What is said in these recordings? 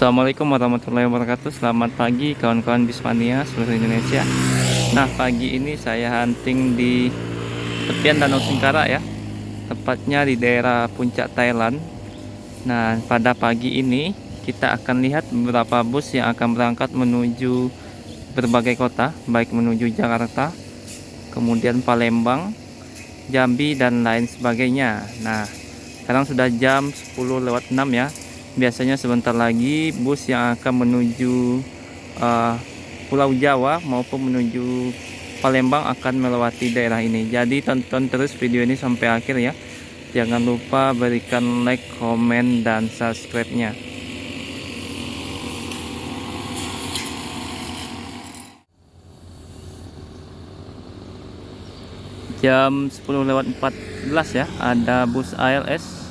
Assalamualaikum warahmatullahi wabarakatuh. Selamat pagi kawan-kawan Bismania seluruh Indonesia. Nah, pagi ini saya hunting di tepian Danau Singkara ya, tepatnya di daerah puncak Thailand. Nah, pada pagi ini kita akan lihat beberapa bus yang akan berangkat menuju berbagai kota, baik menuju Jakarta, kemudian Palembang, Jambi, dan lain sebagainya. Nah, sekarang sudah jam 10:06 ya. Biasanya sebentar lagi bus yang akan menuju Pulau Jawa maupun menuju Palembang akan melewati daerah ini. Jadi tonton terus video ini sampai akhir ya. Jangan lupa berikan like, komen, dan subscribe-nya. Jam 10:14 ya, ada bus ALS.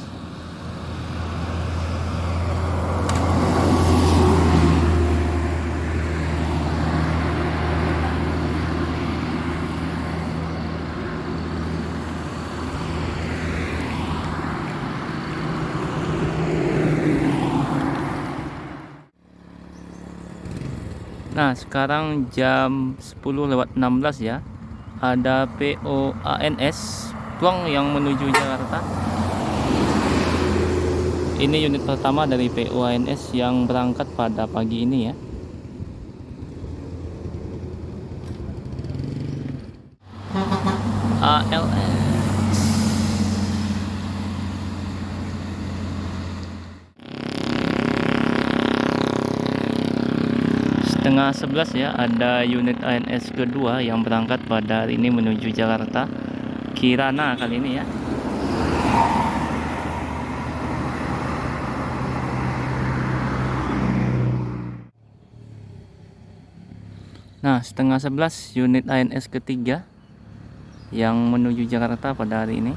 Nah, sekarang jam 10:16 ya. Ada POANS Pluang yang menuju Jakarta. Ini unit pertama dari POANS yang berangkat pada pagi ini ya. ALS. Setengah 11 ya, ada unit ANS kedua yang berangkat pada hari ini menuju Jakarta. Kirana kali ini ya. Nah, setengah 11 unit ANS ketiga yang menuju Jakarta pada hari ini.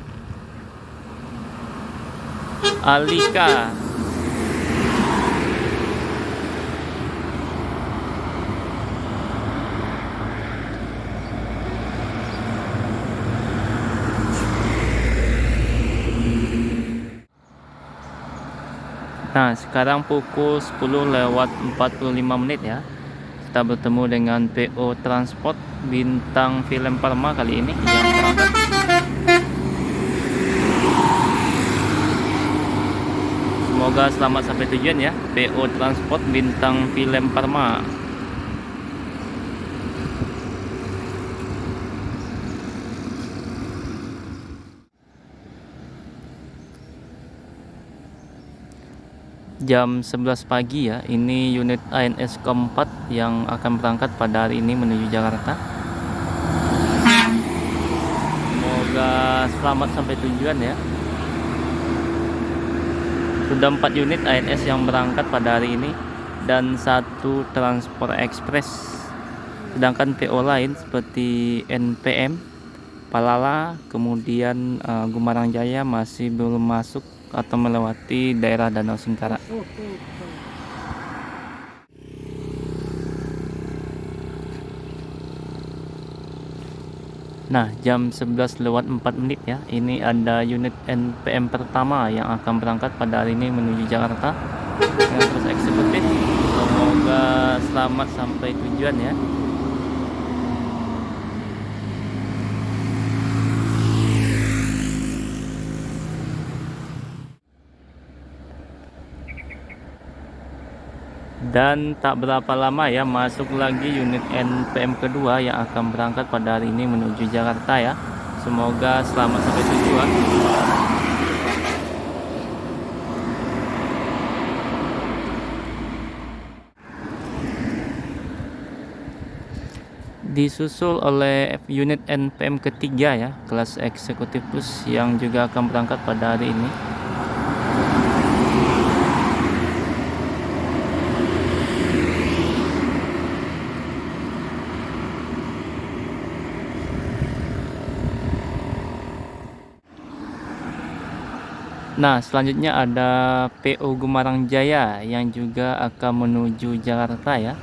Alika. Nah, sekarang pukul 10:45 ya. Kita bertemu dengan PO Transport Bintang Film Parma kali ini yang berangkat. Semoga selamat sampai tujuan ya, PO Transport Bintang Film Parma. Jam 11 pagi ya, ini unit ANS keempat yang akan berangkat pada hari ini menuju Jakarta. Semoga selamat sampai tujuan ya. Sudah 4 unit ANS yang berangkat pada hari ini dan 1 Transport Express. Sedangkan PO lain seperti NPM, Palala, kemudian Gumarang Jaya masih belum masuk atau melewati daerah Danau Singkara. Nah, jam 11:04 ya. Ini ada unit NPM pertama yang akan berangkat pada hari ini menuju Jakarta dengan terus eksekutif. Semoga selamat sampai tujuan ya. Dan tak berapa lama ya, masuk lagi unit NPM kedua yang akan berangkat pada hari ini menuju Jakarta ya. Semoga selamat sampai tujuan. Disusul oleh unit NPM ketiga ya, kelas eksekutif plus yang juga akan berangkat pada hari ini. Nah, selanjutnya ada PO Gumarang Jaya yang juga akan menuju Jakarta ya.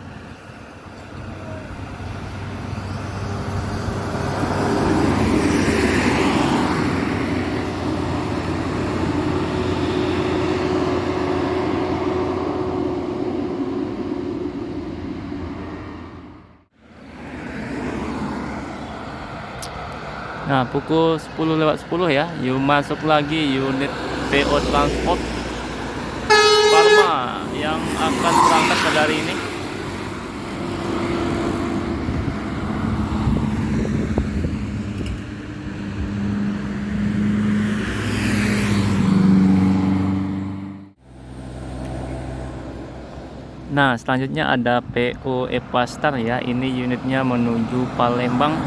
Nah, pukul 10:10 ya. Yuk masuk lagi unit PO Transport Parma yang akan berangkat pada hari ini. Nah, selanjutnya ada PO Epastar ya. Ini unitnya menuju Palembang.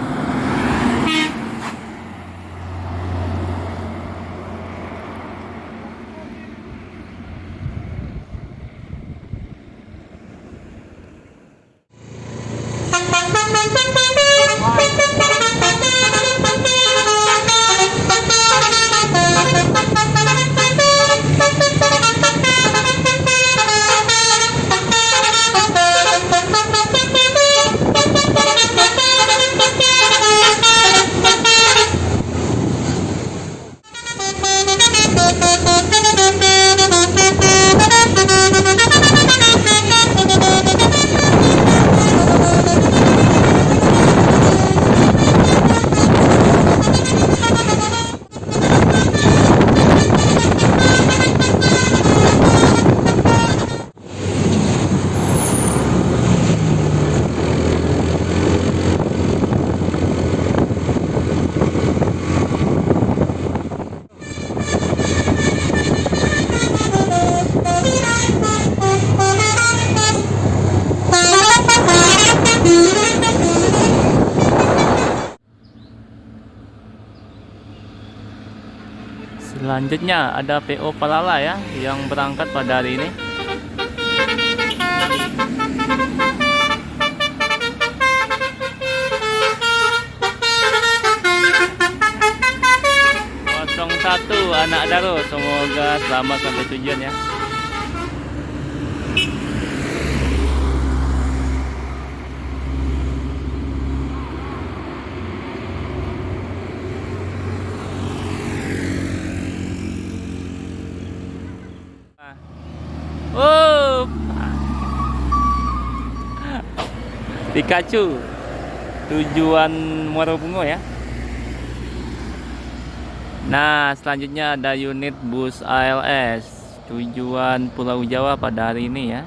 Selanjutnya ada PO Palala ya yang berangkat pada hari ini. Satu anak Daro, semoga selamat sampai tujuan ya. Oh, Pikachu tujuan Muara Bungo ya. Nah, selanjutnya ada unit bus ALS tujuan Pulau Jawa pada hari ini ya.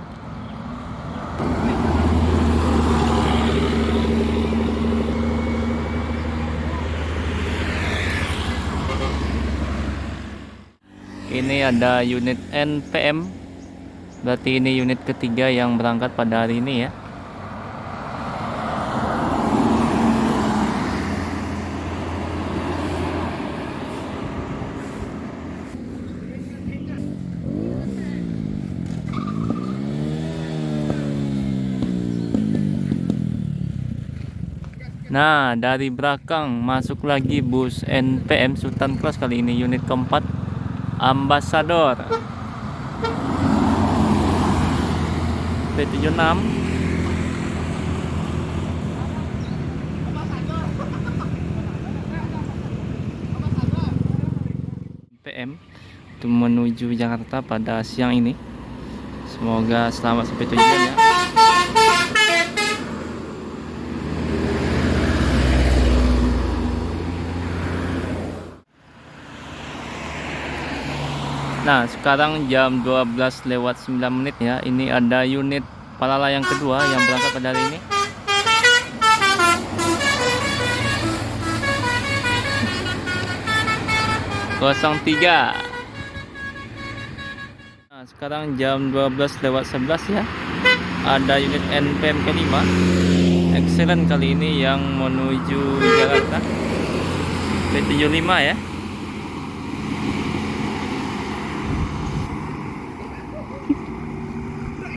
Ini ada unit NPM, berarti ini unit ketiga yang berangkat pada hari ini ya. Nah, dari belakang masuk lagi bus NPM Sultan Cross, kali ini unit keempat Ambassador P76. NPM itu menuju Jakarta pada siang ini. Semoga selamat sampai tujuan ya. Nah, sekarang jam 12:09 ya. Ini ada unit Palala yang kedua yang berangkat pada hari ini. (03). Nah, sekarang jam 12:11 ya. Ada unit NPM ke-5 Excellent kali ini yang menuju Jakarta P75 ya.